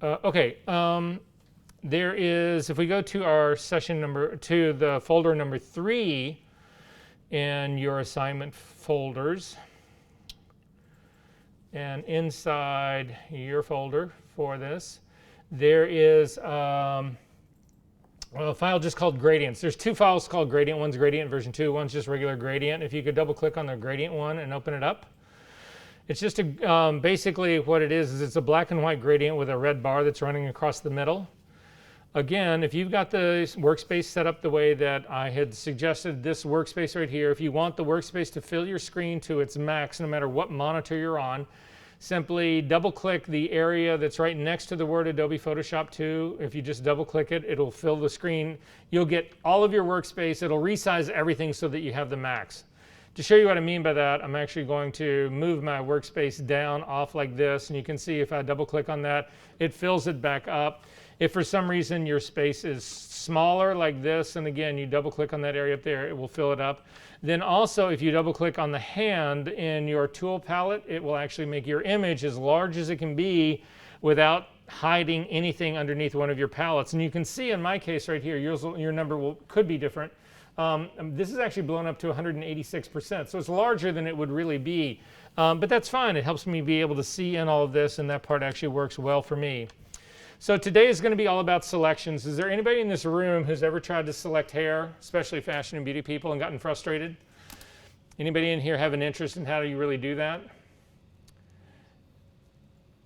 Okay, there is, if we go to our to the folder number 3 in your assignment folders, and inside your folder for this, there is a file just called gradients. There's 2 files called gradient. One's gradient version 2, one's just regular gradient. If you could double click on the gradient one and open it up. It's just a, basically what it is it's a black and white gradient with a red bar that's running across the middle. Again, if you've got the workspace set up the way that I had suggested, this workspace right here, if you want the workspace to fill your screen to its max, no matter what monitor you're on, simply double click the area that's right next to the word Adobe Photoshop 2. If you just double click it, it'll fill the screen. You'll get all of your workspace. It'll resize everything so that you have the max. To show you what I mean by that, I'm actually going to move my workspace down off like this, and you can see if I double click on that, it fills it back up. If for some reason your space is smaller like this, and again, you double click on that area up there, it will fill it up. Then also, if you double click on the hand in your tool palette, it will actually make your image as large as it can be without hiding anything underneath one of your palettes. And you can see in my case right here, your number could be different. This is actually blown up to 186%, so it's larger than it would really be. But that's fine. It helps me be able to see in all of this, and that part actually works well for me. So today is going to be all about selections. Is there anybody in this room who's ever tried to select hair, especially fashion and beauty people, and gotten frustrated? Anybody in here have an interest in how do you really do that?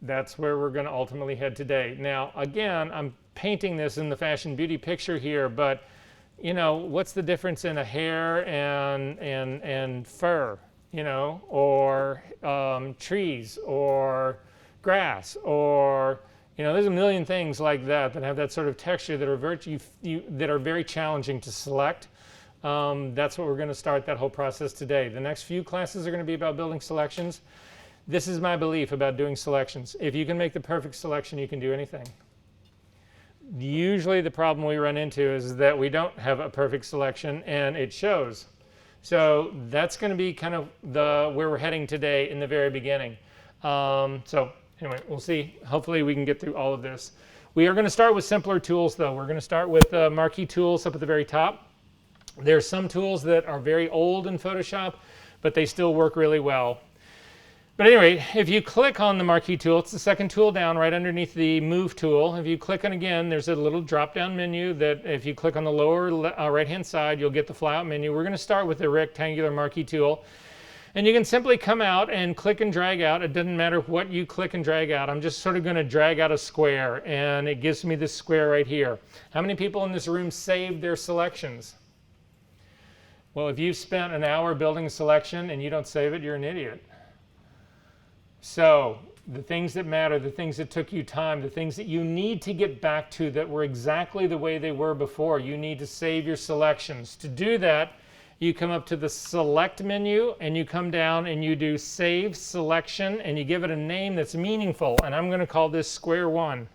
That's where we're going to ultimately head today. Now, again, I'm painting this in the fashion beauty picture here, but you know, what's the difference in a hair and fur, you know, or trees or grass, or, you know, there's a million things like that that have that sort of texture that are very challenging to select. That's what we're going to start that whole process today. The next few classes are going to be about building selections. This is my belief about doing selections. If you can make the perfect selection, you can do anything. Usually the problem we run into is that we don't have a perfect selection, and it shows. So that's going to be kind of where we're heading today in the very beginning. So anyway, we'll see. Hopefully we can get through all of this. We are going to start with simpler tools, though. We're going to start with Marquee Tools up at the very top. There's some tools that are very old in Photoshop, but they still work really well. But anyway, if you click on the Marquee tool, it's the second tool down right underneath the Move tool. If you click on again, there's a little drop-down menu that if you click on the lower right-hand side, you'll get the flyout menu. We're going to start with the rectangular Marquee tool. And you can simply come out and click and drag out. It doesn't matter what you click and drag out. I'm just sort of going to drag out a square, and it gives me this square right here. How many people in this room saved their selections? Well, if you've spent an hour building a selection and you don't save it, you're an idiot. So the things that matter, the things that took you time, the things that you need to get back to that were exactly the way they were before, you need to save your selections. To do that, you come up to the Select menu, and you come down and you do Save Selection, and you give it a name that's meaningful. And I'm going to call this Square 1.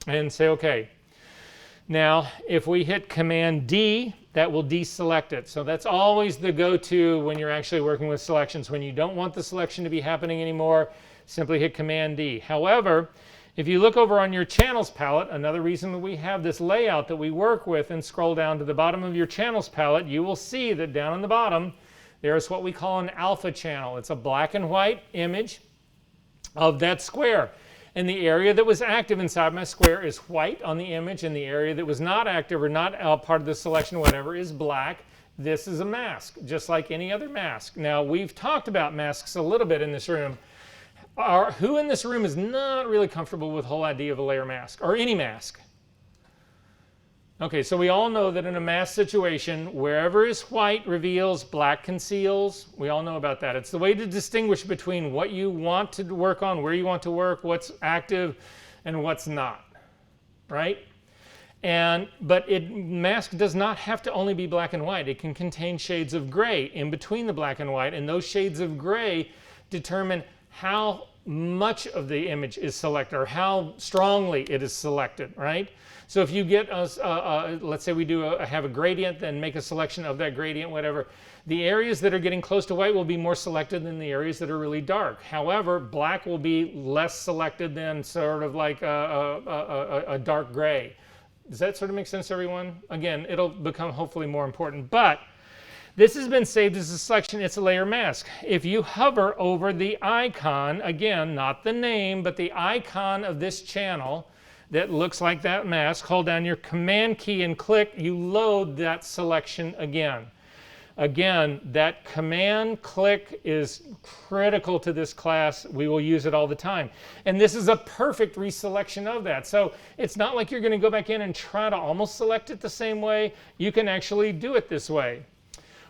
And say OK. Now, if we hit Command D, that will deselect it. So that's always the go-to when you're actually working with selections. When you don't want the selection to be happening anymore, simply hit Command D. However, if you look over on your Channels palette, another reason that we have this layout that we work with, and scroll down to the bottom of your Channels palette, you will see that down on the bottom, there's what we call an alpha channel. It's a black and white image of that square. And the area that was active inside my square is white on the image, and the area that was not active or not part of the selection, whatever, is black. This is a mask, just like any other mask. Now, we've talked about masks a little bit in this room. Who in this room is not really comfortable with the whole idea of a layer mask, or any mask? Okay, so we all know that in a mask situation, wherever is white reveals, black conceals. We all know about that. It's the way to distinguish between what you want to work on, where you want to work, what's active, and what's not, right? But mask does not have to only be black and white. It can contain shades of gray in between the black and white, and those shades of gray determine how much of the image is selected or how strongly it is selected, right? So if you get let's say we have a gradient, then make a selection of that gradient, whatever. The areas that are getting close to white will be more selected than the areas that are really dark. However, black will be less selected than sort of like a dark gray. Does that sort of make sense, everyone? Again, it'll become hopefully more important, but this has been saved as a selection. It's a layer mask. If you hover over the icon, again, not the name, but the icon of this channel that looks like that mask, hold down your Command key and click, you load that selection again. Again, that command click is critical to this class. We will use it all the time. And this is a perfect reselection of that. So it's not like you're going to go back in and try to almost select it the same way. You can actually do it this way.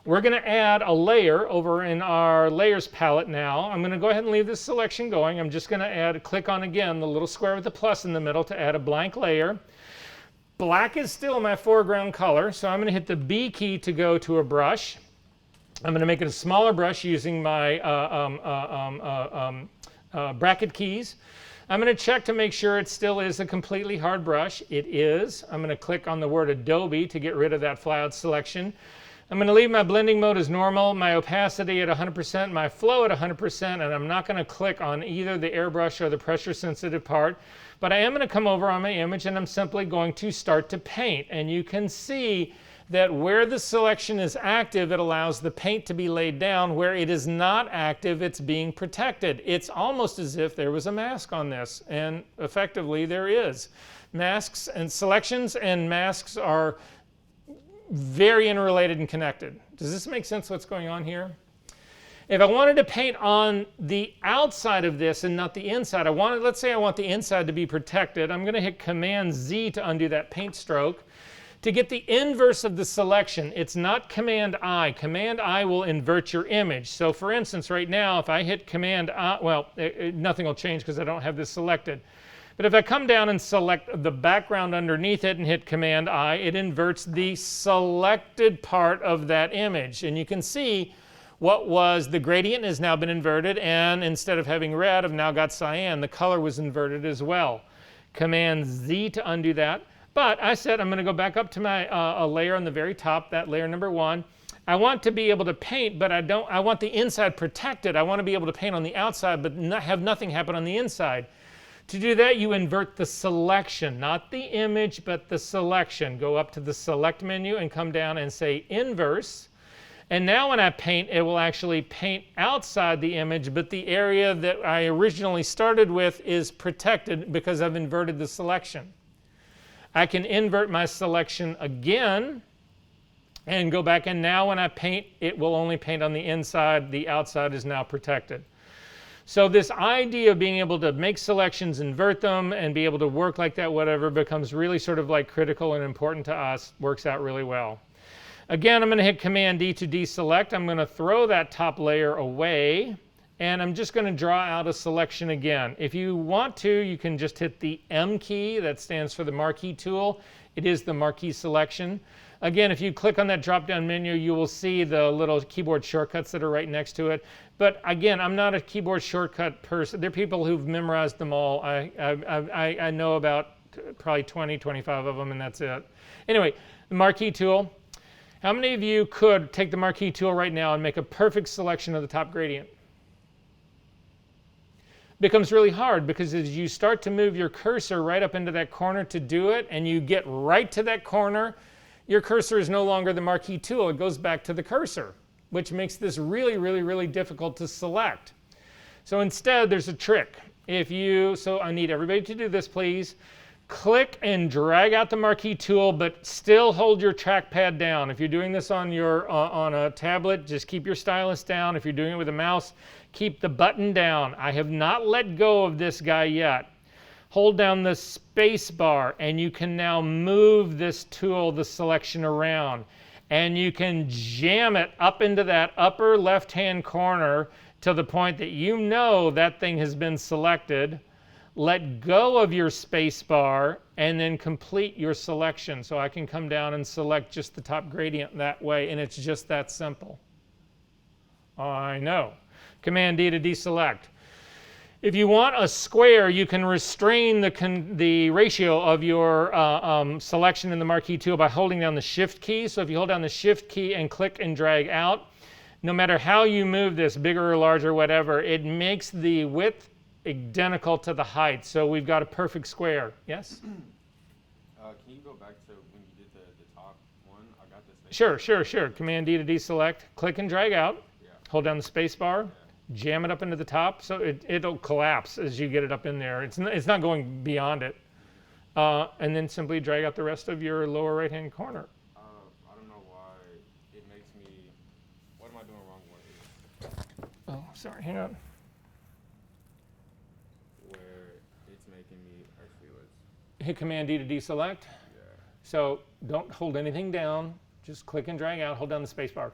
We're going to add a layer over in our layers palette now. I'm going to go ahead and leave this selection going. I'm just going to click on again the little square with the plus in the middle to add a blank layer. Black is still my foreground color, so I'm going to hit the B key to go to a brush. I'm going to make it a smaller brush using my bracket keys. I'm going to check to make sure it still is a completely hard brush. It is. I'm going to click on the word Adobe to get rid of that fly-out selection. I'm going to leave my blending mode as normal, my opacity at 100%, my flow at 100%, and I'm not going to click on either the airbrush or the pressure sensitive part. But I am going to come over on my image and I'm simply going to start to paint. And you can see that where the selection is active, it allows the paint to be laid down. Where it is not active, it's being protected. It's almost as if there was a mask on this, and effectively there is. Masks and selections and masks are very interrelated and connected. Does this make sense what's going on here? If I wanted to paint on the outside of this and not the inside, let's say I want the inside to be protected, I'm going to hit Command Z to undo that paint stroke. To get the inverse of the selection, it's not Command I. Command I will invert your image. So for instance, right now, if I hit Command I, well, nothing will change because I don't have this selected. But if I come down and select the background underneath it and hit Command I, it inverts the selected part of that image. And you can see what was the gradient has now been inverted, and instead of having red, I've now got cyan. The color was inverted as well. Command Z to undo that. But I said I'm going to go back up to my layer on the very top, that layer number 1. I want to be able to paint, but I want the inside protected. I want to be able to paint on the outside, but have nothing happen on the inside. To do that, you invert the selection, not the image, but the selection. Go up to the Select menu and come down and say Inverse. And now when I paint, it will actually paint outside the image, but the area that I originally started with is protected because I've inverted the selection. I can invert my selection again and go back, and now when I paint, it will only paint on the inside. The outside is now protected. So this idea of being able to make selections, invert them, and be able to work like that, whatever, becomes really sort of like critical and important to us. Works out really well. Again, I'm going to hit Command D to deselect. I'm going to throw that top layer away, and I'm just going to draw out a selection again. If you want to, you can just hit the M key. That stands for the Marquee Tool. It is the Marquee Selection. Again, if you click on that drop-down menu, you will see the little keyboard shortcuts that are right next to it. But again, I'm not a keyboard shortcut person. There are people who've memorized them all. I know about probably 20, 25 of them, and that's it. Anyway, the Marquee Tool. How many of you could take the Marquee Tool right now and make a perfect selection of the top gradient? Becomes really hard because as you start to move your cursor right up into that corner to do it, and you get right to that corner, your cursor is no longer the Marquee Tool. It goes back to the cursor, which makes this really, really, really difficult to select. So instead, there's a trick. So I need everybody to do this, please. Click and drag out the Marquee Tool, but still hold your trackpad down. If you're doing this on a tablet, just keep your stylus down. If you're doing it with a mouse, keep the button down. I have not let go of this guy yet. Hold down the space bar, and you can now move this tool, the selection, around. And you can jam it up into that upper left-hand corner to the point that you know that thing has been selected. Let go of your space bar and then complete your selection. So I can come down and select just the top gradient that way, and it's just that simple. I know. Command D to deselect. If you want a square, you can restrain the ratio of your selection in the Marquee tool by holding down the Shift key. So if you hold down the Shift key and click and drag out, no matter how you move this, bigger or larger, whatever, it makes the width identical to the height. So we've got a perfect square. Yes? Can you go back to when you did the top one? I got this thing. Sure. Command D to deselect. Click and drag out. Yeah. Hold down the space bar. Jam it up into the top, so it'll collapse as you get it up in there. It's not going beyond it. And then simply drag out the rest of your lower right-hand corner. I don't know why it makes me, what am I doing wrong with it? Oh, sorry, hang on. Where it's making me, actually let's. Hit Command D to deselect. Yeah. So don't hold anything down. Just click and drag out, hold down the space bar.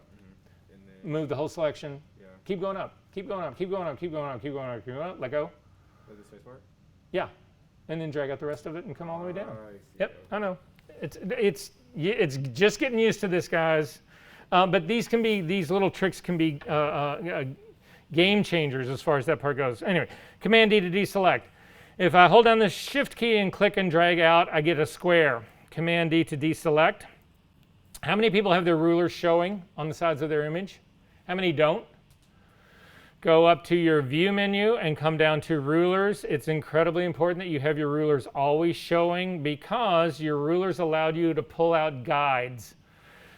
And then, Move the whole selection. yeah. Keep going up. Keep going up, keep going up, keep going up, keep going up, keep going up. Let go. Does the space bar? Yeah. And then drag out the rest of it and come all the way down. I see. Yep, I know. It's just getting used to this, guys. But these little tricks can be game changers as far as that part goes. Anyway, Command D to deselect. If I hold down the Shift key and click and drag out, I get a square. Command D to deselect. How many people have their rulers showing on the sides of their image? How many don't? Go up to your View menu and come down to Rulers. It's incredibly important that you have your rulers always showing because your rulers allowed you to pull out guides.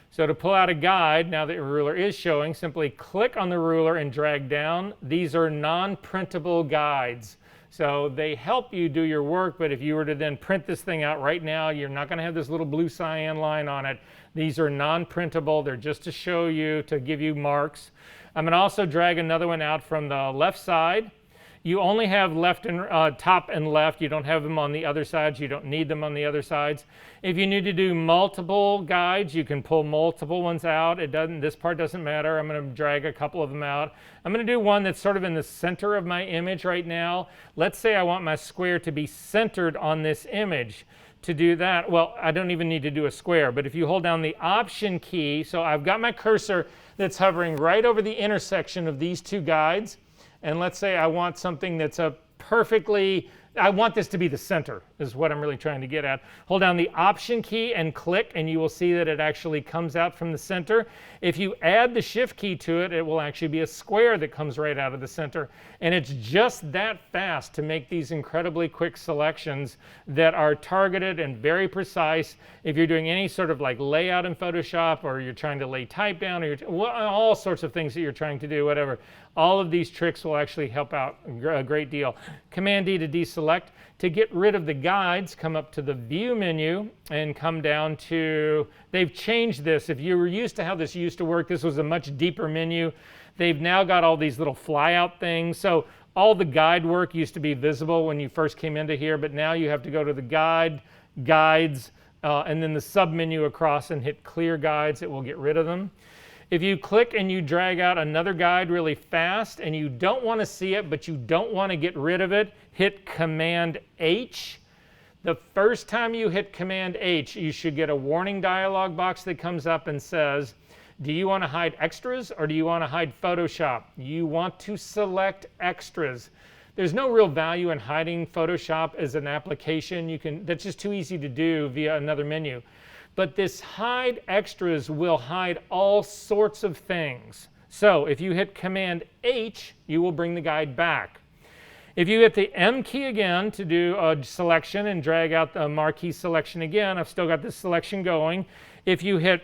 So to pull out a guide, now that your ruler is showing, simply click on the ruler and drag down. These are non-printable guides. So they help you do your work, but if you were to then print this thing out right now, you're not going to have this little blue cyan line on it. These are non-printable. They're just to show you, to give you marks. I'm going to also drag another one out from the left side. You only have left and top and left. You don't have them on the other sides. You don't need them on the other sides. If you need to do multiple guides, you can pull multiple ones out. This part doesn't matter. I'm going to drag a couple of them out. I'm going to do one that's sort of in the center of my image right now. Let's say I want my square to be centered on this image. To do that, well, I don't even need to do a square, but if you hold down the Option key, so I've got my cursor that's hovering right over the intersection of these two guides, and let's say I want something that's I want this to be the center, is what I'm really trying to get at. Hold down the Option key and click, and you will see that it actually comes out from the center. If you add the Shift key to it, it will actually be a square that comes right out of the center. And it's just that fast to make these incredibly quick selections that are targeted and very precise. If you're doing any sort of like layout in Photoshop, or you're trying to lay type down, or all sorts of things that you're trying to do, whatever, all of these tricks will actually help out a great deal. Command D to deselect. To get rid of the guides, come up to the View menu and come down to, they've changed this. If you were used to how this used to work, this was a much deeper menu. They've now got all these little flyout things. So all the guide work used to be visible when you first came into here, but now you have to go to the guides, and then the sub menu across and hit Clear Guides. It will get rid of them. If you click and you drag out another guide really fast and you don't want to see it, but you don't want to get rid of it, hit Command H. The first time you hit Command H, you should get a warning dialog box that comes up and says, do you want to hide extras or do you want to hide Photoshop? You want to select extras. There's no real value in hiding Photoshop as an application. That's just too easy to do via another menu. But this hide extras will hide all sorts of things. So if you hit Command H, you will bring the guide back. If you hit the M key again to do a selection and drag out the Marquee Selection again, I've still got this selection going. If you hit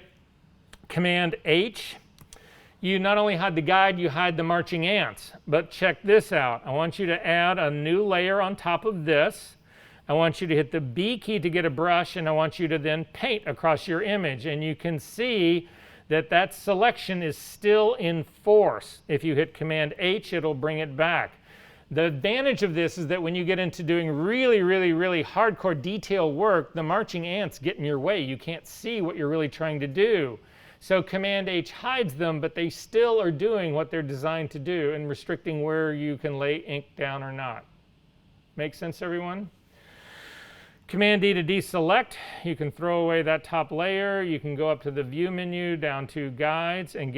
Command H, you not only hide the guide, you hide the marching ants. But check this out. I want you to add a new layer on top of this. I want you to hit the B key to get a brush, and I want you to then paint across your image. And you can see that that selection is still in force. If you hit Command H, it'll bring it back. The advantage of this is that when you get into doing really, really, really hardcore detail work, the marching ants get in your way. You can't see what you're really trying to do. So Command H hides them, but they still are doing what they're designed to do and restricting where you can lay ink down or not. Make sense, everyone? Command D to deselect. You can throw away that top layer. You can go up to the View menu, down to Guides, and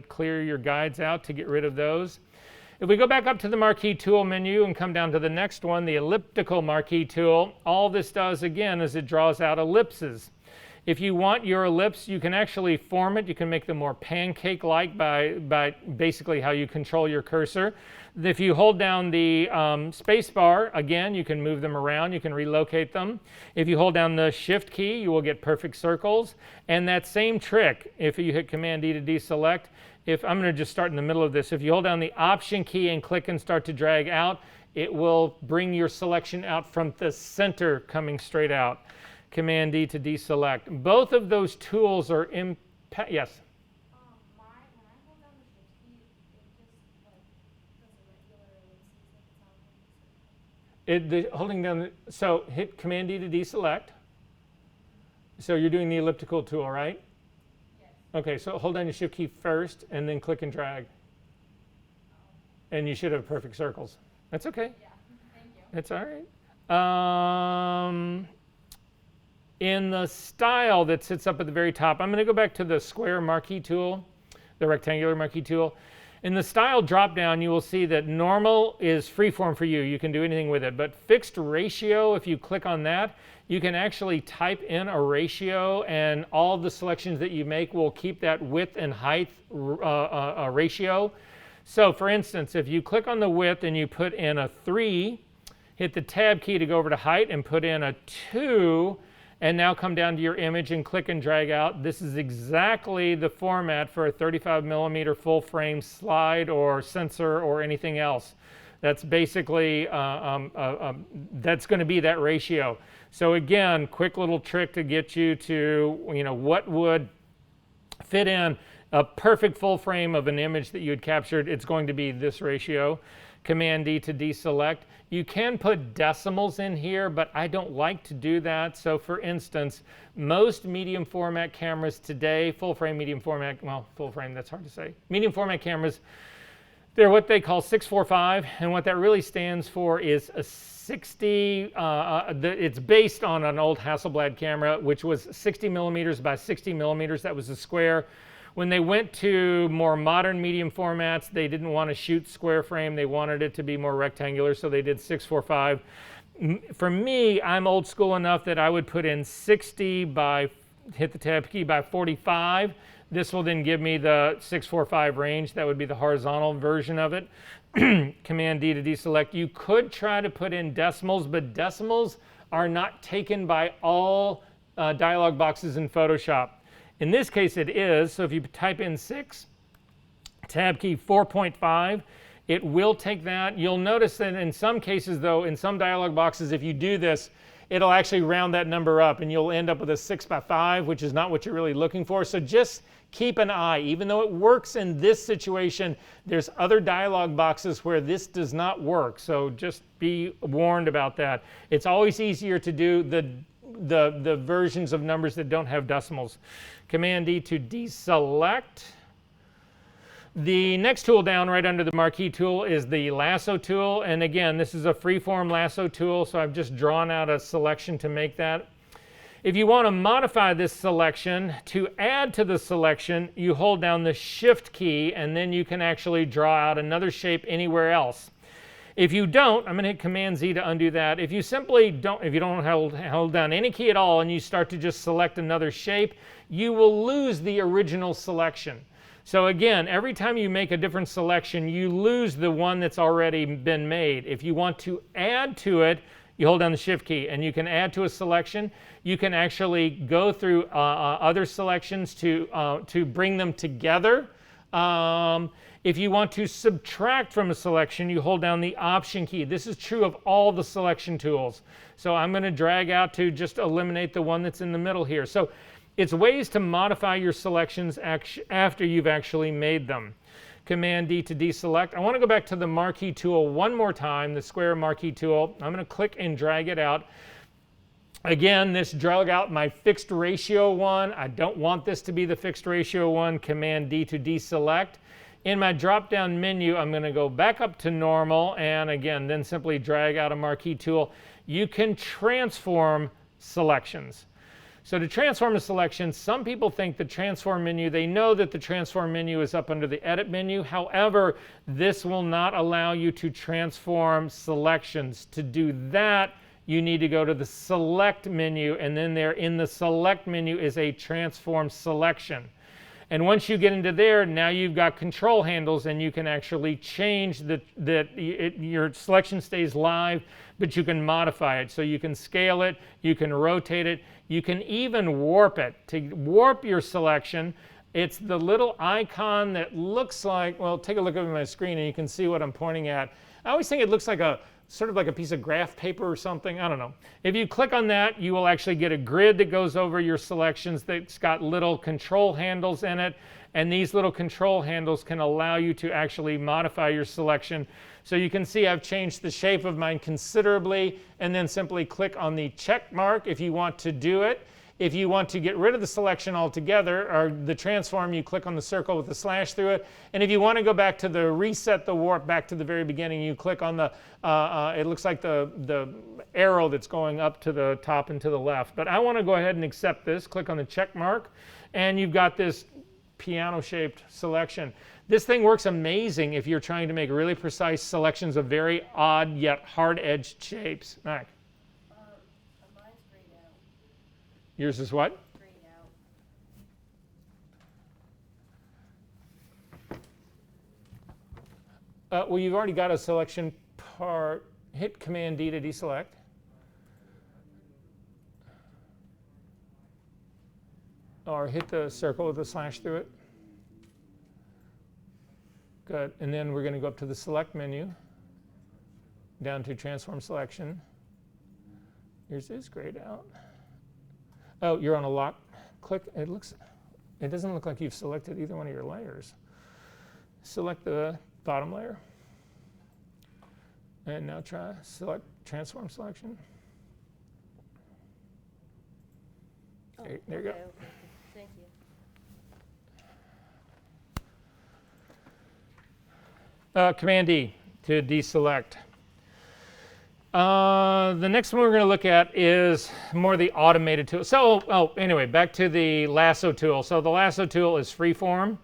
clear your guides out to get rid of those. If we go back up to the Marquee Tool menu and come down to the next one, the Elliptical Marquee Tool, all this does again is it draws out ellipses. If you want your ellipse, you can actually form it. You can make them more pancake-like by basically how you control your cursor. If you hold down the space bar, again, you can move them around. You can relocate them. If you hold down the Shift key, you will get perfect circles. And that same trick, if you hit Command-D to deselect, I'm going to just start in the middle of this. If you hold down the Option key and click and start to drag out, it will bring your selection out from the center coming straight out. Command-D to deselect. Both of those tools are yes? When I hold down the Shift key, it just does a regular ellipses. Holding down, so hit Command-D to deselect. So you're doing the elliptical tool, right? Yes. Okay, so hold down your Shift key first and then click and drag. And you should have perfect circles. That's okay. Yeah, thank you. That's all right. In the style that sits up at the very top, I'm going to go back to the square marquee tool, the rectangular marquee tool. In the style drop-down, you will see that normal is freeform for you. You can do anything with it. But fixed ratio, if you click on that, you can actually type in a ratio, and all the selections that you make will keep that width and height ratio. So for instance, if you click on the width and you put in a 3, hit the Tab key to go over to height and put in a 2, and now come down to your image and click and drag out. This is exactly the format for a 35mm full frame slide or sensor or anything else. That's basically, that's going to be that ratio. So again, quick little trick to get you to, what would fit in a perfect full frame of an image that you had captured. It's going to be this ratio. Command-D to deselect. You can put decimals in here, but I don't like to do that. So for instance, most medium format cameras today, full frame, medium format, well, full frame, that's hard to say. Medium format cameras, they're what they call 645, and what that really stands for is a 60, it's based on an old Hasselblad camera, which was 60mm by 60mm, that was the square. When they went to more modern medium formats, they didn't want to shoot square frame. They wanted it to be more rectangular, so they did 645. For me, I'm old school enough that I would put in 60 by, hit the Tab key, by 45. This will then give me the 645 range. That would be the horizontal version of it. Command-D to deselect. You could try to put in decimals, but decimals are not taken by all dialog boxes in Photoshop. In this case, it is. So if you type in 6, Tab key 4.5, it will take that. You'll notice that in some cases, though, in some dialog boxes, if you do this, it'll actually round that number up, and you'll end up with a 6x5, which is not what you're really looking for. So just keep an eye. Even though it works in this situation, there's other dialog boxes where this does not work. So just be warned about that. It's always easier to do the versions of numbers that don't have decimals. Command-D to deselect. The next tool down right under the Marquee tool is the Lasso tool. And again, this is a freeform lasso tool, so I've just drawn out a selection to make that. If you want to modify this selection, to add to the selection, you hold down the Shift key, and then you can actually draw out another shape anywhere else. If you don't, I'm going to hit Command-Z to undo that. If you simply don't, if you don't hold down any key at all and you start to just select another shape, you will lose the original selection. So again, every time you make a different selection, you lose the one that's already been made. If you want to add to it, you hold down the Shift key, and you can add to a selection. You can actually go through other selections to bring them together. If you want to subtract from a selection, you hold down the Option key. This is true of all the selection tools. So I'm going to drag out to just eliminate the one that's in the middle here. So it's ways to modify your selections after you've actually made them. Command-D to deselect. I want to go back to the Marquee tool one more time, the square Marquee tool. I'm going to click and drag it out. Again, this drag out my fixed ratio one. I don't want this to be the fixed ratio one. Command-D to deselect. In my drop-down menu, I'm going to go back up to normal, and again, then simply drag out a Marquee tool. You can transform selections. So to transform a selection, some people think the transform menu, they know that the transform menu is up under the edit menu. However, this will not allow you to transform selections. To do that, you need to go to the select menu, and then there in the select menu is a transform selection. And once you get into there, now you've got control handles, and you can actually change your selection stays live, but you can modify it. So you can scale it, you can rotate it, you can even warp it. To warp your selection, it's the little icon that looks like, well, take a look at my screen and you can see what I'm pointing at. I always think it looks like sort of like a piece of graph paper or something. I don't know. If you click on that, you will actually get a grid that goes over your selections that's got little control handles in it. And these little control handles can allow you to actually modify your selection. So you can see I've changed the shape of mine considerably, and then simply click on the check mark if you want to do it. If you want to get rid of the selection altogether, or the transform, you click on the circle with the slash through it. And if you want to go back to the reset the warp back to the very beginning, you click on the, it looks like the arrow that's going up to the top and to the left. But I want to go ahead and accept this. Click on the check mark, and you've got this piano-shaped selection. This thing works amazing if you're trying to make really precise selections of very odd yet hard-edged shapes. Mac. Mine's grayed out. Yours is what? Grayed out. Well, you've already got a selection part. Hit Command D to deselect. Or hit the circle with the slash through it. Good. And then we're going to go up to the select menu, down to transform selection. Yours is grayed out. Oh, you're on a lock. Click. It doesn't look like you've selected either one of your layers. Select the bottom layer. And now try select transform selection. There you go. Okay. Thank you. Command D to deselect. The next one we're going to look at is more the automated tool. So, anyway, back to the Lasso Tool. So the Lasso Tool is freeform.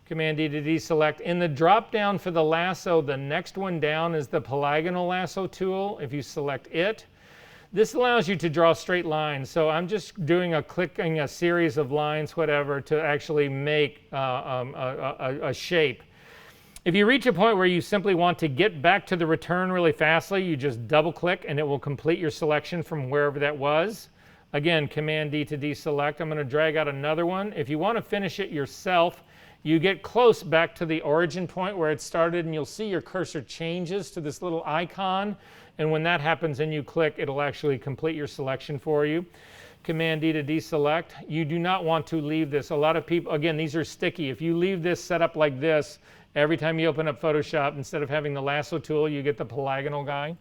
Command D to deselect. In the drop down for the lasso, the next one down is the Polygonal Lasso Tool. If you select it, this allows you to draw straight lines. So I'm just clicking a series of lines, whatever, to actually make a shape. If you reach a point where you simply want to get back to the return really fastly, you just double click and it will complete your selection from wherever that was. Again, Command D to deselect. I'm going to drag out another one. If you want to finish it yourself, you get close back to the origin point where it started, and you'll see your cursor changes to this little icon. And when that happens and you click, it'll actually complete your selection for you. Command D to deselect. You do not want to leave this. A lot of people, again, these are sticky. If you leave this set up like this, every time you open up Photoshop, instead of having the Lasso Tool, you get the Polygonal guy.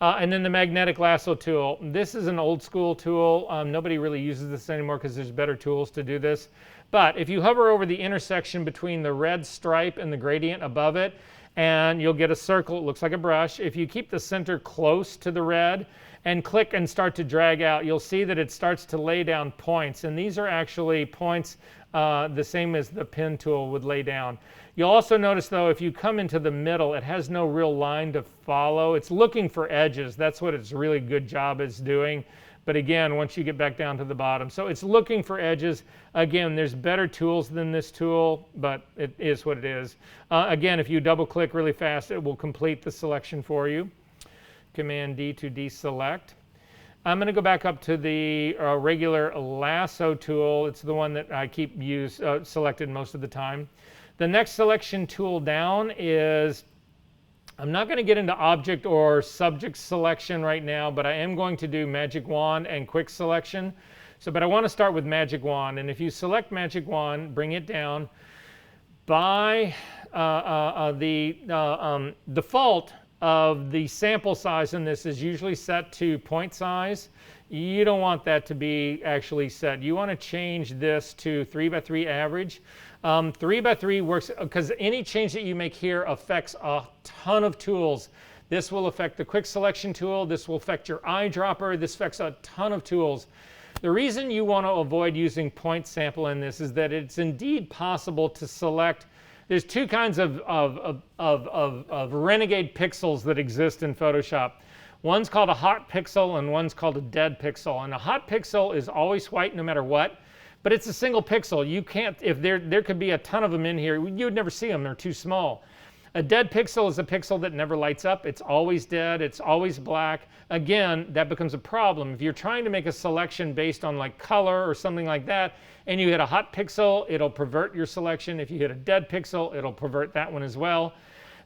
And then the Magnetic Lasso Tool. This is an old school tool. Nobody really uses this anymore because there's better tools to do this. But if you hover over the intersection between the red stripe and the gradient above it, and you'll get a circle, it looks like a brush. If you keep the center close to the red and click and start to drag out, you'll see that it starts to lay down points. And these are actually points the same as the pen tool would lay down. You'll also notice, though, if you come into the middle, it has no real line to follow. It's looking for edges. That's what its really good job is doing. But again, once you get back down to the bottom. So it's looking for edges. Again, there's better tools than this tool, but it is what it is. Again, if you double click really fast, it will complete the selection for you. Command D to deselect. I'm going to go back up to the regular Lasso Tool. It's the one that I keep selected most of the time. The next selection tool down is, I'm not going to get into object or subject selection right now, but I am going to do Magic Wand and Quick Selection. But I want to start with Magic Wand. And if you select Magic Wand, bring it down, by the default of the sample size in this is usually set to point size. You don't want that to be actually set. You want to change this to 3x3 average. 3x3 works because any change that you make here affects a ton of tools. This will affect the quick selection tool. This will affect your eyedropper. This affects a ton of tools. The reason you want to avoid using point sample in this is that it's indeed possible to select. There's two kinds of renegade pixels that exist in Photoshop. One's called a hot pixel and one's called a dead pixel. And a hot pixel is always white no matter what, but it's a single pixel. You can't, if there could be a ton of them in here, you would never see them, they're too small. A dead pixel is a pixel that never lights up. It's always dead, it's always black. Again, that becomes a problem. If you're trying to make a selection based on like color or something like that, and you hit a hot pixel, it'll pervert your selection. If you hit a dead pixel, it'll pervert that one as well.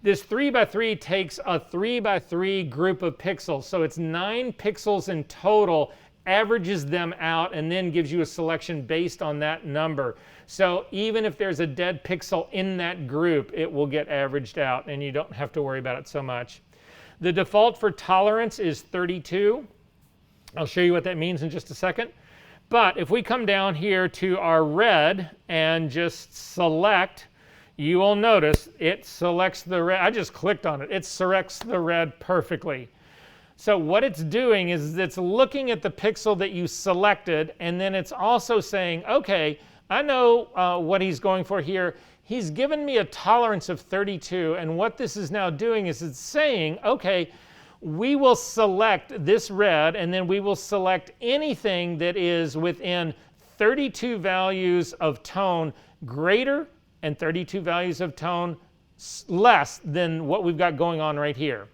This 3x3 takes a 3x3 group of pixels, so it's 9 pixels in total, averages them out, and then gives you a selection based on that number. So even if there's a dead pixel in that group, it will get averaged out, and you don't have to worry about it so much. The default for tolerance is 32. I'll show you what that means in just a second. But if we come down here to our red and just select, you will notice it selects the red. I just clicked on it. It selects the red perfectly. So what it's doing is it's looking at the pixel that you selected, and then it's also saying, okay, I know what he's going for here. He's given me a tolerance of 32, and what this is now doing is it's saying, okay, we will select this red, and then we will select anything that is within 32 values of tone greater and 32 values of tone less than what we've got going on right here.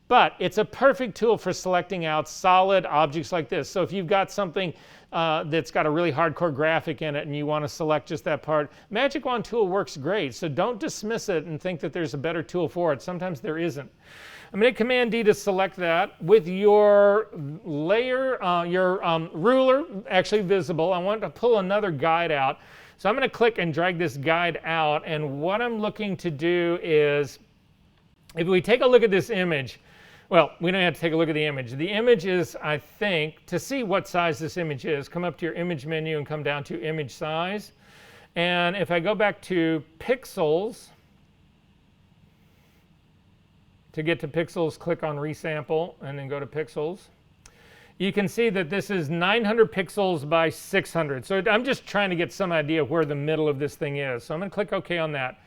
But it's a perfect tool for selecting out solid objects like this. So if you've got something that's got a really hardcore graphic in it and you want to select just that part, Magic Wand tool works great. So don't dismiss it and think that there's a better tool for it. Sometimes there isn't. I'm going to Command D to select that. With your layer, ruler actually visible, I want to pull another guide out. So I'm going to click and drag this guide out, and what I'm looking to do is, if we take a look at this image, well, we don't have to take a look at the image. The image is, I think, to see what size this image is, come up to your image menu and come down to image size. And if I go back to pixels, to get to pixels, click on resample and then go to pixels. You can see that this is 900 pixels by 600. So I'm just trying to get some idea of where the middle of this thing is. So I'm going to click OK on that.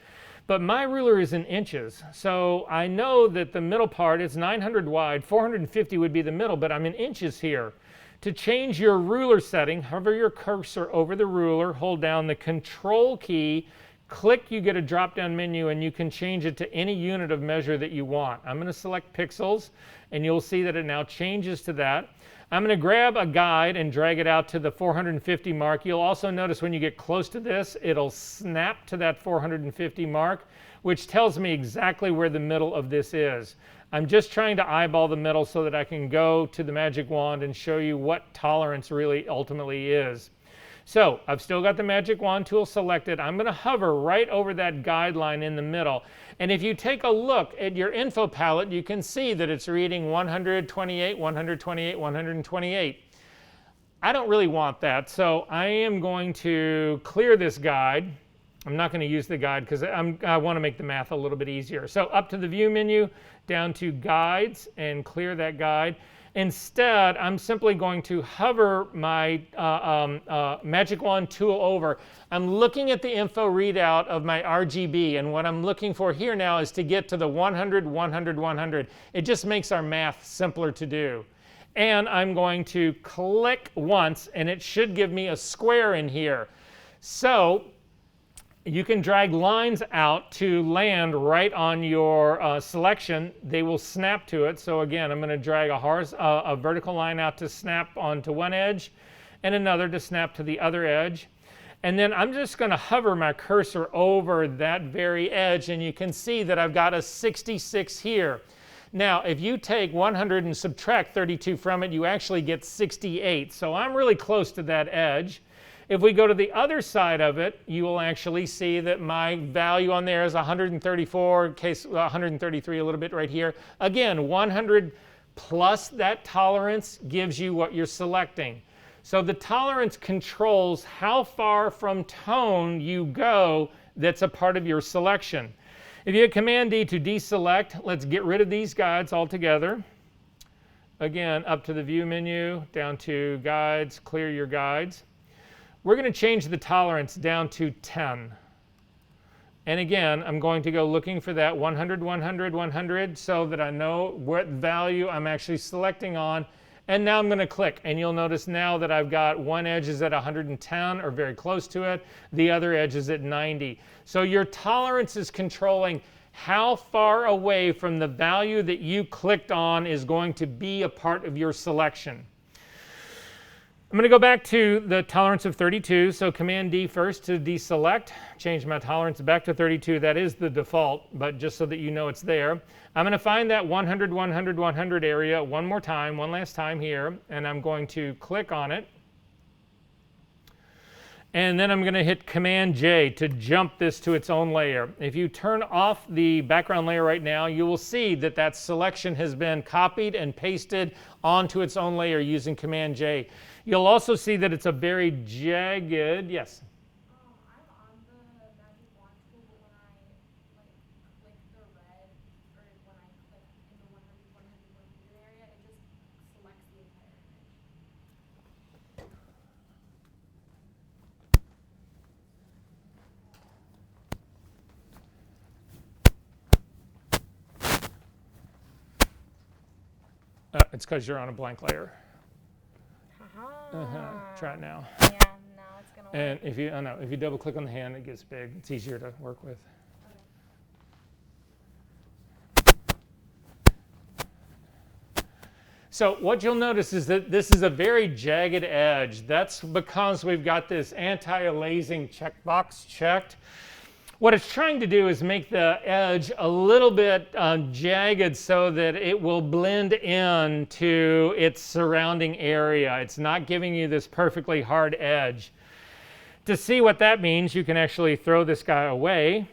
But my ruler is in inches. So I know that the middle part is 900 wide, 450 would be the middle, but I'm in inches here. To change your ruler setting, hover your cursor over the ruler, hold down the Control key, click, you get a drop-down menu, and you can change it to any unit of measure that you want. I'm going to select pixels, and you'll see that it now changes to that. I'm going to grab a guide and drag it out to the 450 mark. You'll also notice when you get close to this, it'll snap to that 450 mark, which tells me exactly where the middle of this is. I'm just trying to eyeball the middle so that I can go to the Magic Wand and show you what tolerance really ultimately is. So I've still got the Magic Wand tool selected. I'm going to hover right over that guideline in the middle. And if you take a look at your info palette, you can see that it's reading 128, 128, 128. I don't really want that, so I am going to clear this guide. I'm not going to use the guide because I want to make the math a little bit easier. So up to the View menu, down to Guides, and clear that guide. Instead, I'm simply going to hover my Magic Wand tool over. I'm looking at the info readout of my RGB, and what I'm looking for here now is to get to the 100, 100, 100. It just makes our math simpler to do. And I'm going to click once, and it should give me a square in here. So you can drag lines out to land right on your selection. They will snap to it. So again, I'm going to drag a vertical line out to snap onto one edge and another to snap to the other edge. And then I'm just going to hover my cursor over that very edge, and you can see that I've got a 66 here. Now, if you take 100 and subtract 32 from it, you actually get 68. So I'm really close to that edge. If we go to the other side of it, you will actually see that my value on there is 134, case 133 a little bit right here. Again, 100 plus that tolerance gives you what you're selecting. So the tolerance controls how far from tone you go that's a part of your selection. If you hit Command D to deselect, let's get rid of these guides altogether. again, up to the view menu, down to guides, clear your guides. We're going to change the tolerance down to 10. And again, I'm going to go looking for that 100, 100, 100 so that I know what value I'm actually selecting on. And now I'm going to click, and you'll notice now that I've got one edge is at 110 or very close to it. The other edge is at 90. So your tolerance is controlling how far away from the value that you clicked on is going to be a part of your selection. I'm going to go back to the tolerance of 32. So Command D first to deselect. Change my tolerance back to 32. That is the default, but just so that you know it's there. I'm going to find that 100, 100, 100 area one more time, one last time here, and I'm going to click on it. And then I'm going to hit Command J to jump this to its own layer. If you turn off the background layer right now, you will see that that selection has been copied and pasted onto its own layer using Command J. You'll also see that it's a very jagged, yes? I'm on the magic wand tool, but when I click the red, or when I click in the 100, 100, 100 area, it just selects the entire image. It's because you're on a blank layer. Try it now. Yeah, now it's gonna work. And if you, I know, if you double click on the hand, it gets big. It's easier to work with. So what you'll notice is that this is a very jagged edge. That's because we've got this anti-aliasing checkbox checked. What it's trying to do is make the edge a little bit jagged so that it will blend into its surrounding area. It's not giving you this perfectly hard edge. To see what that means, you can actually throw this guy away.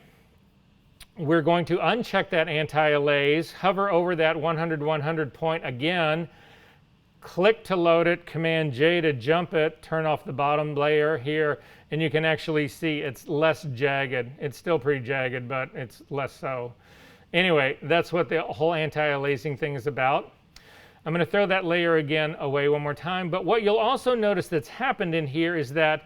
We're going to uncheck that anti-alias, hover over that 100, 100 point again, click to load it, Command J to jump it, turn off the bottom layer here, and you can actually see it's less jagged. It's still pretty jagged, but it's less so. Anyway, that's what the whole anti-aliasing thing is about. I'm going to throw that layer again away one more time, but what you'll also notice that's happened in here is that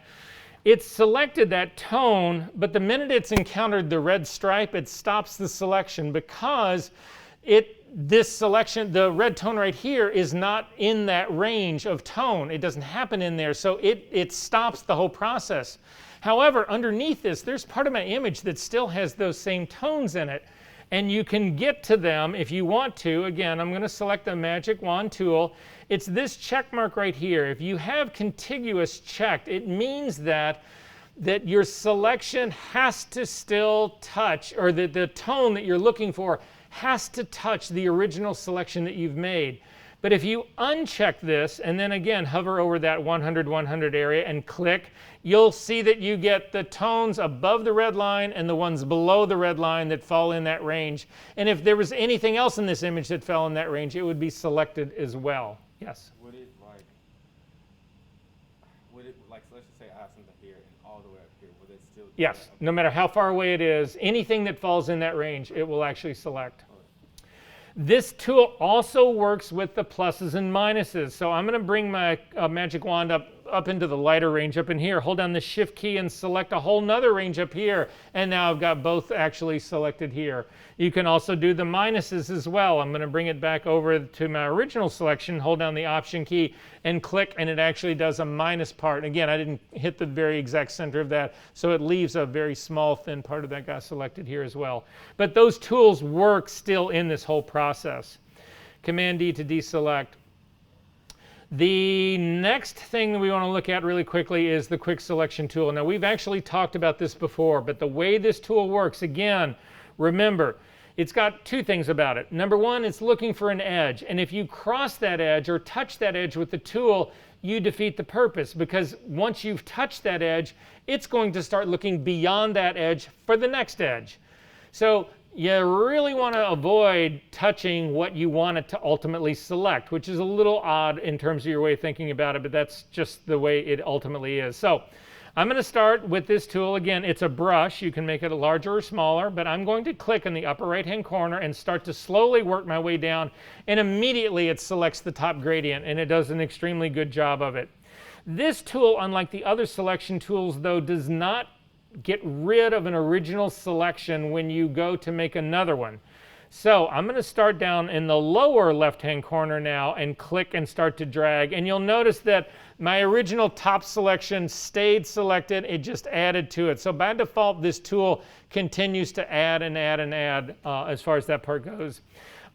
it's selected that tone, but the minute it's encountered the red stripe, it stops the selection because this selection, the red tone right here, is not in that range of tone. It doesn't happen in there, so it stops the whole process. However, underneath this, there's part of my image that still has those same tones in it, and you can get to them if you want to. Again, I'm going to select the Magic Wand tool. It's this check mark right here. If you have contiguous checked, it means that your selection has to still touch, or the tone that you're looking for has to touch the original selection that you've made. But if you uncheck this and then again hover over that 100, 100 area and click, you'll see that you get the tones above the red line and the ones below the red line that fall in that range. And if there was anything else in this image that fell in that range, it would be selected as well. Yes? Would it like, so let's just say I have something here and all the way up here, would it still do Yes, that? no matter how far away it is, anything that falls in that range, it will actually select. This tool also works with the pluses and minuses. So I'm going to bring my magic wand up into the lighter range up in here, hold down the shift key and select a whole nother range up here. And now I've got both actually selected here. You can also do the minuses as well. I'm going to bring it back over to my original selection, hold down the Option key and click, and it actually does a minus part. Again, I didn't hit the very exact center of that, so it leaves a very small thin part of that guy selected here as well. But those tools work still in this whole process. Command D to deselect. The next thing that we want to look at really quickly is the Quick Selection tool. Now, we've actually talked about this before, but the way this tool works, again, remember, it's got two things about it. Number one, it's looking for an edge. And if you cross that edge or touch that edge with the tool, you defeat the purpose, because once you've touched that edge, it's going to start looking beyond that edge for the next edge. So you really want to avoid touching what you want it to ultimately select, which is a little odd in terms of your way of thinking about it, but that's just the way it ultimately is. So I'm going to start with this tool. Again, it's a brush. You can make it larger or smaller, but I'm going to click in the upper right-hand corner and start to slowly work my way down, and immediately it selects the top gradient, and it does an extremely good job of it. This tool, unlike the other selection tools, though, does not get rid of an original selection when you go to make another one. So I'm going to start down in the lower left-hand corner now and click and start to drag. And you'll notice that my original top selection stayed selected. It just added to it. So by default, this tool continues to add and add and add as far as that part goes.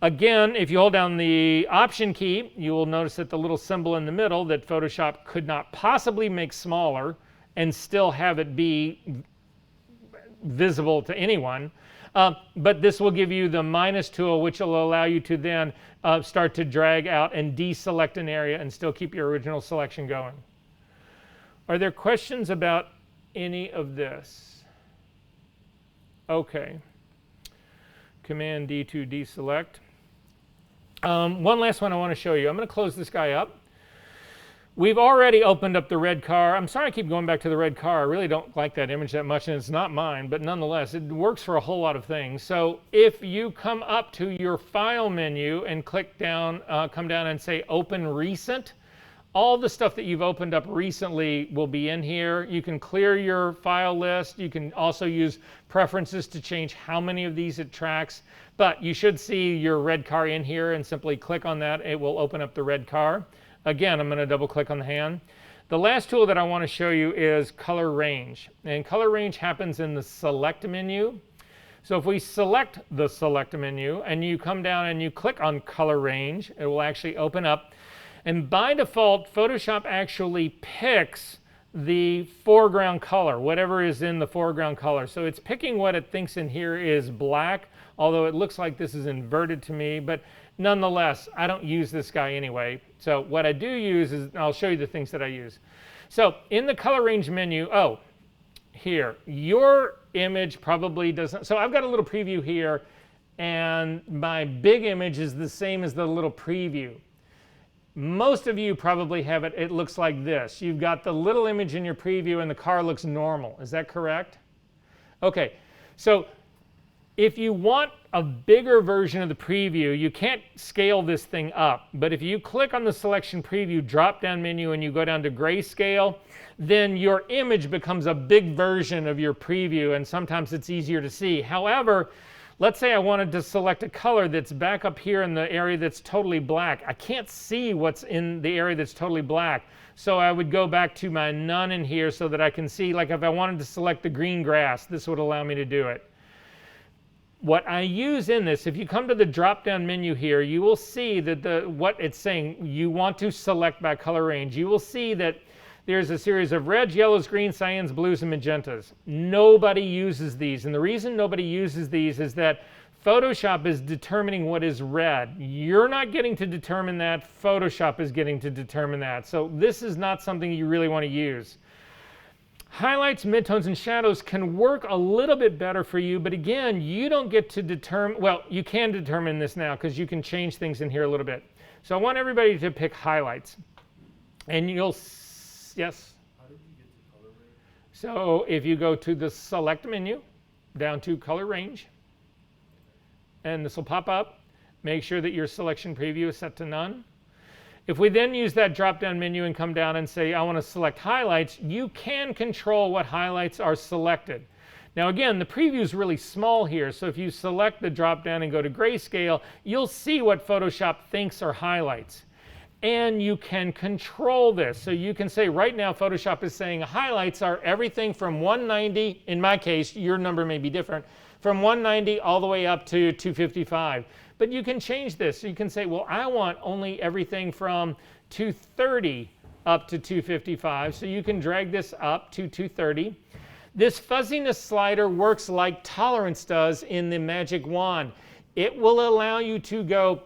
Again, if you hold down the Option key, you will notice that the little symbol in the middle that Photoshop could not possibly make smaller and still have it be visible to anyone. But this will give you the minus tool, which will allow you to then start to drag out and deselect an area and still keep your original selection going. Are there questions about any of this? Okay. Command D to deselect. One last one I want to show you. I'm going to close this guy up. We've already opened up the red car. I'm sorry I keep going back to the red car. I really don't like that image that much, and it's not mine, but nonetheless, it works for a whole lot of things. So if you come up to your File menu and click down, come down and say Open Recent, all the stuff that you've opened up recently will be in here. You can clear your file list. You can also use preferences to change how many of these it tracks. But you should see your red car in here, and simply click on that. It will open up the red car. Again, I'm going to double click on the hand. The last tool that I want to show you is Color Range. And Color Range happens in the Select menu. So if we select the Select menu and you come down and you click on Color Range, it will actually open up. And by default, Photoshop actually picks the foreground color, whatever is in the foreground color. So it's picking what it thinks in here is black, although it looks like this is inverted to me. But nonetheless, I don't use this guy anyway. So what I do use is, I'll show you the things that I use. So in the Color Range menu, here, your image probably doesn't. So I've got a little preview here, and my big image is the same as the little preview. Most of you probably have it, it looks like this. You've got the little image in your preview and the car looks normal. Is that correct? Okay, so if you want a bigger version of the preview, you can't scale this thing up. But if you click on the Selection Preview drop-down menu and you go down to Grayscale, then your image becomes a big version of your preview, and sometimes it's easier to see. However, let's say I wanted to select a color that's back up here in the area that's totally black. I can't see what's in the area that's totally black. So I would go back to my None in here so that I can see, like if I wanted to select the green grass, this would allow me to do it. What I use in this, if you come to the drop-down menu here, you will see that what it's saying, you want to select by color range. You will see that there's a series of reds, yellows, greens, cyans, blues, and magentas. Nobody uses these, and the reason nobody uses these is that Photoshop is determining what is red. You're not getting to determine that. Photoshop is getting to determine that. So this is not something you really want to use. Highlights, midtones, and shadows can work a little bit better for you, but again, you don't get to determine, well, you can determine this now because you can change things in here a little bit. So I want everybody to pick highlights. And you'll, yes? How did you get to color range? So if you go to the Select menu, down to Color Range, and this will pop up. Make sure that your Selection Preview is set to None. If we then use that drop-down menu and come down and say, I want to select highlights, you can control what highlights are selected. Now again, the preview is really small here, so if you select the drop-down and go to Grayscale, you'll see what Photoshop thinks are highlights. And you can control this. So you can say, right now, Photoshop is saying highlights are everything from 190, in my case, your number may be different, from 190 all the way up to 255. But you can change this. You can say, well, I want only everything from 230 up to 255. So you can drag this up to 230. This fuzziness slider works like tolerance does in the Magic Wand. It will allow you to go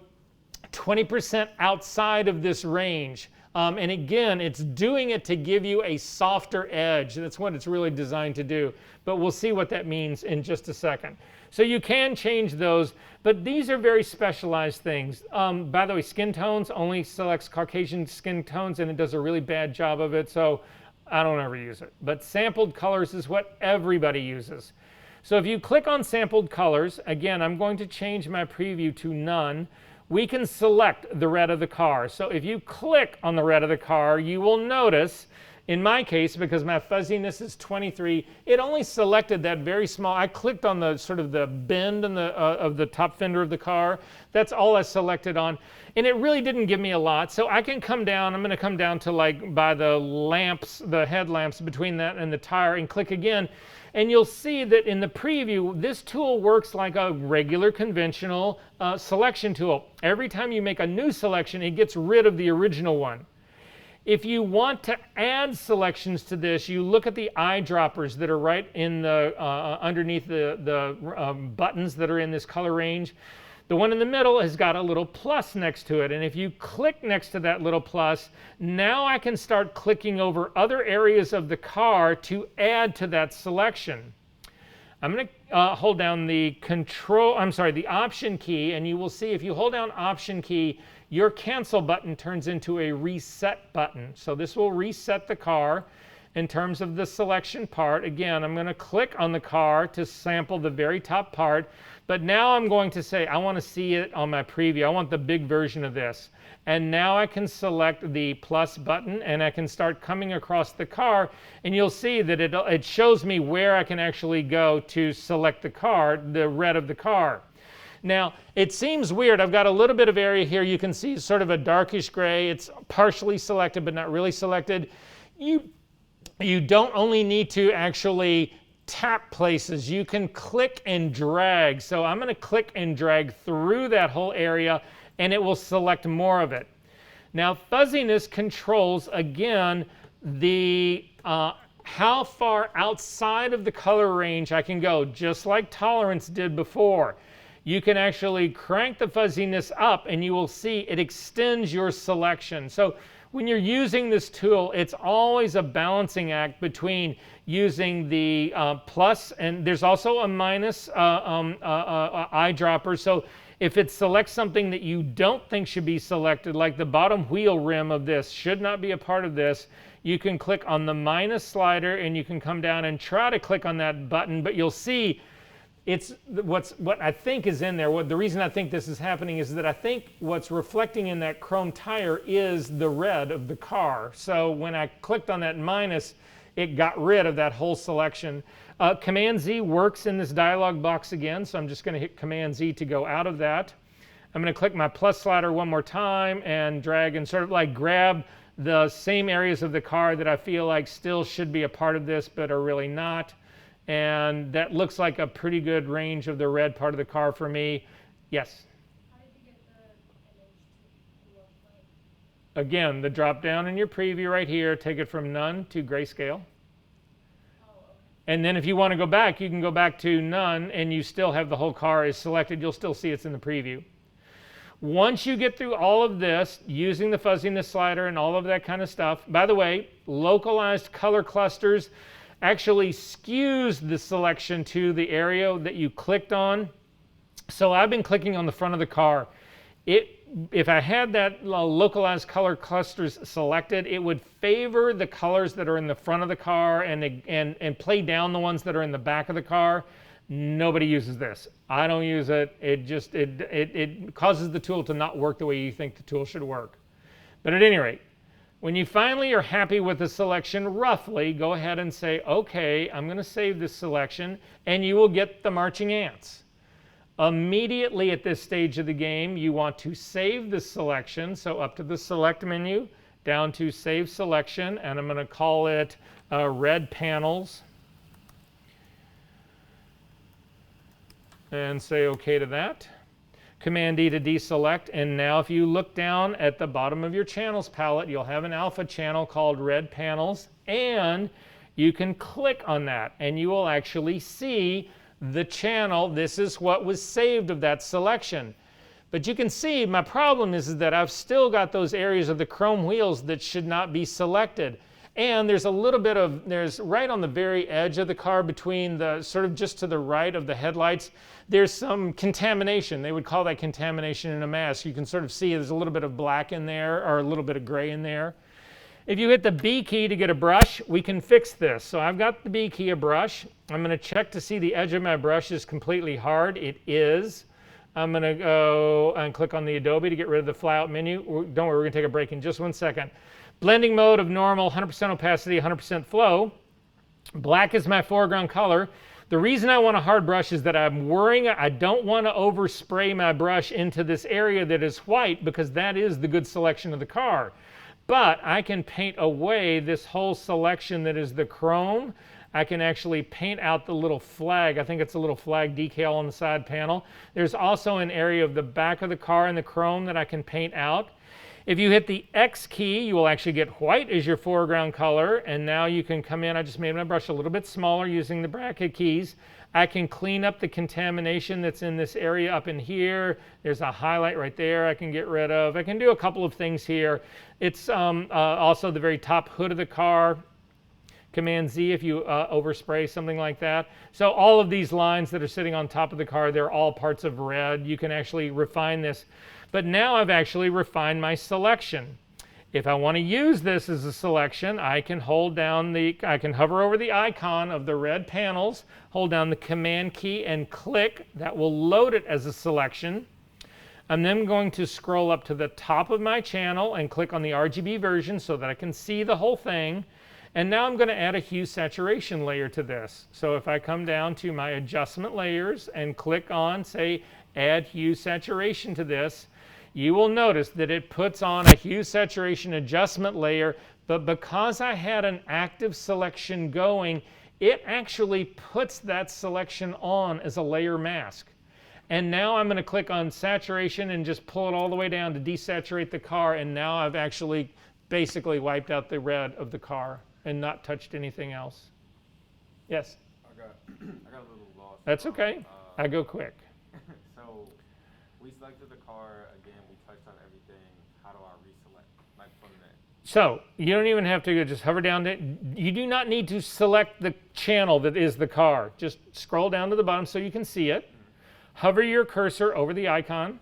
20% outside of this range. And again, it's doing it to give you a softer edge. That's what it's really designed to do. But we'll see what that means in just a second. So you can change those, but these are very specialized things. By the way, skin tones only selects Caucasian skin tones, and it does a really bad job of it. So I don't ever use it. But sampled colors is what everybody uses. So if you click on sampled colors, again, I'm going to change my preview to none. We can select the red of the car. So if you click on the red of the car, you will notice, in my case, because my fuzziness is 23, it only selected that very small. I clicked on the sort of the bend in of the top fender of the car. That's all I selected on. And it really didn't give me a lot. So I can come down. I'm going to come down to like by the lamps, the headlamps between that and the tire, and click again. And you'll see that in the preview, this tool works like a regular conventional selection tool. Every time you make a new selection, it gets rid of the original one. If you want to add selections to this, you look at the eyedroppers that are right in the underneath the buttons that are in this color range. The one in the middle has got a little plus next to it, and if you click next to that little plus, now I can start clicking over other areas of the car to add to that selection. I'm going to hold down the Option key, and you will see if you hold down Option key, your cancel button turns into a reset button. So this will reset the car in terms of the selection part. Again, I'm going to click on the car to sample the very top part, but now I'm going to say I want to see it on my preview. I want the big version of this. And now I can select the plus button and I can start coming across the car, and you'll see that it shows me where I can actually go to select the car, the red of the car. Now, it seems weird. I've got a little bit of area here. You can see sort of a darkish gray. It's partially selected, but not really selected. You don't only need to actually tap places. You can click and drag. So I'm going to click and drag through that whole area, and it will select more of it. Now, fuzziness controls, again, the how far outside of the color range I can go, just like tolerance did before. You can actually crank the fuzziness up, and you will see it extends your selection. So when you're using this tool, it's always a balancing act between using the plus, and there's also a minus eyedropper. So if it selects something that you don't think should be selected, like the bottom wheel rim of this should not be a part of this, you can click on the minus slider and you can come down and try to click on that button, but you'll see it's what I think is in there. The reason I think this is happening is that I think what's reflecting in that chrome tire is the red of the car. So when I clicked on that minus, it got rid of that whole selection. Command Z works in this dialog box again, so I'm just going to hit Command Z to go out of that. I'm going to click my plus slider one more time and drag and sort of like grab the same areas of the car that I feel like still should be a part of this but are really not. And that looks like a pretty good range of the red part of the car for me. Yes? How did you get the image to look like? Again, the drop down in your preview right here, take it from none to grayscale. Oh, okay. And then if you want to go back, you can go back to none, and you still have the whole car is selected. You'll still see it's in the preview. Once you get through all of this, using the fuzziness slider and all of that kind of stuff, by the way, localized color clusters actually skews the selection to the area that you clicked on. So I've been clicking on the front of the car. If I had that localized color clusters selected, it would favor the colors that are in the front of the car and play down the ones that are in the back of the car. Nobody uses this. I don't use it. It causes the tool to not work the way you think the tool should work. But at any rate, when you finally are happy with the selection, roughly, go ahead and say, okay, I'm going to save this selection, and you will get the marching ants. Immediately at this stage of the game, you want to save the selection. So up to the select menu, down to save selection, and I'm going to call it red panels. And say okay to that. Command D to deselect, and now if you look down at the bottom of your channels palette, you'll have an alpha channel called red panels, and you can click on that and you will actually see the channel. This is what was saved of that selection. But you can see my problem is that I've still got those areas of the chrome wheels that should not be selected. And there's a little bit of, there's right on the very edge of the car between the, sort of just to the right of the headlights, there's some contamination. They would call that contamination in a mask. You can sort of see there's a little bit of black in there or a little bit of gray in there. If you hit the B key to get a brush, we can fix this. So I've got the B key, a brush. I'm going to check to see the edge of my brush is completely hard. It is. I'm going to go and click on the Adobe to get rid of the flyout menu. Don't worry, we're going to take a break in just 1 second. Blending mode of normal, 100% opacity, 100% flow. Black is my foreground color. The reason I want a hard brush is that I'm worrying I don't want to overspray my brush into this area that is white, because that is the good selection of the car. But I can paint away this whole selection that is the chrome. I can actually paint out the little flag. I think it's a little flag decal on the side panel. There's also an area of the back of the car in the chrome that I can paint out. If you hit the X key, you will actually get white as your foreground color. And now you can come in. I just made my brush a little bit smaller using the bracket keys. I can clean up the contamination that's in this area up in here. There's a highlight right there I can get rid of. I can do a couple of things here. It's also the very top hood of the car. Command Z if you overspray, something like that. So all of these lines that are sitting on top of the car, they're all parts of red. You can actually refine this. But now I've actually refined my selection. If I want to use this as a selection, I can I can hover over the icon of the red panels, hold down the Command key and click. That will load it as a selection. I'm then going to scroll up to the top of my channel and click on the RGB version so that I can see the whole thing. And now I'm going to add a hue saturation layer to this. So if I come down to my adjustment layers and click on, say, add hue saturation to this, you will notice that it puts on a hue saturation adjustment layer, but because I had an active selection going, it actually puts that selection on as a layer mask. And now I'm going to click on saturation and just pull it all the way down to desaturate the car, and now I've actually basically wiped out the red of the car and not touched anything else. Yes? I got a little lost. That's okay. I go quick. So we selected the car again. We touched on everything. How do I reselect? Like from that. So you don't even have to just hover down. You do not need to select the channel that is the car. Just scroll down to the bottom so you can see it. Hover your cursor over the icon.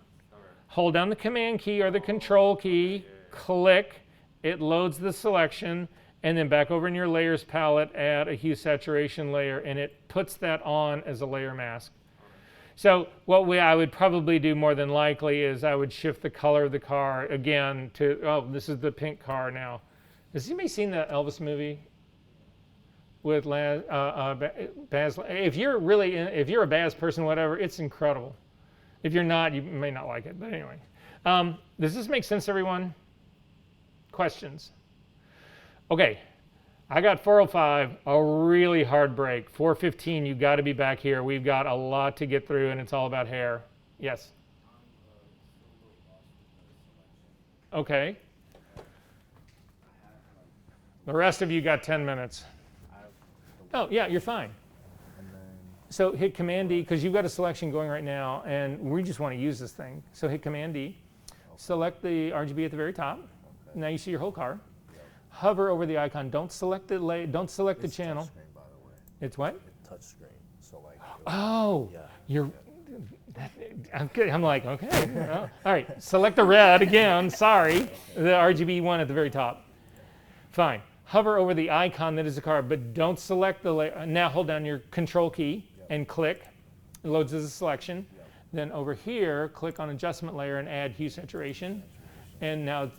Hold down the Command key or the Control key. Click. It loads the selection. And then back over in your layers palette, add a hue saturation layer, and it puts that on as a layer mask. So what I would probably do more than likely is I would shift the color of the car again to, oh, this is the pink car now. Has anybody seen the Elvis movie with Baz? If you're a Baz person, whatever, it's incredible. If you're not, you may not like it. But anyway, does this make sense, everyone? Questions? Okay, I got 405, a really hard break. 415, you got to be back here. We've got a lot to get through, and it's all about hair. Yes? Okay. The rest of you got 10 minutes. Oh, yeah, you're fine. So hit Command D, because you've got a selection going right now, and we just want to use this thing. So hit Command D, select the RGB at the very top. Now you see your whole car. Hover over the icon. Don't select the the channel. Touch screen, by the way. It's what? It's touch screen. So like. Oh, Yeah. I'm like, okay. Well, all right. Select the red again. Sorry, the RGB one at the very top. Fine. Hover over the icon that is the car, but don't select the layer. Now hold down your Control key and click. It loads as a selection. Then over here, click on Adjustment Layer and add Hue Saturation. And now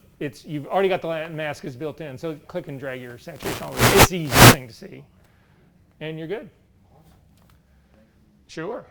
you've already got the mask is built in, so click and drag your saturation over. It's the easiest thing to see. And you're good. Sure.